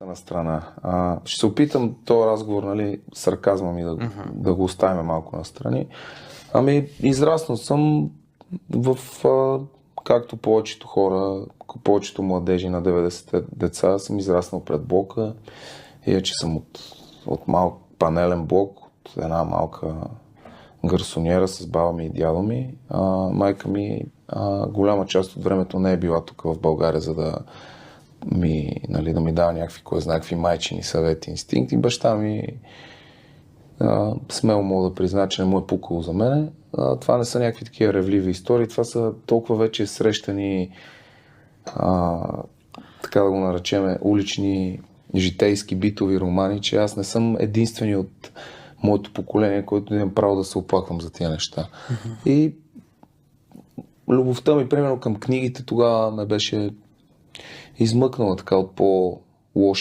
на страна. Ще се опитам този разговор, нали, сарказма ми да го оставим малко настрани. Израснал съм в, както повечето хора, повечето младежи на 90-те деца, съм израснал пред блока. Че съм от малък панелен блок, от една малка гарсониера с баба ми и дядо ми. Майка ми голяма част от времето не е била тук в България, за да ми дава някакви майчини съвети, инстинкти. Баща ми смело мога да призна, че не му е пукало за мене. Това не са някакви такива ревливи истории, това са толкова вече срещани, така да го наречем, улични житейски битови романи, че аз не съм единствени от моето поколение, който имам право да се оплаквам за тия неща. И любовта ми, примерно, към книгите тогава ме беше измъкнала така от по-лоши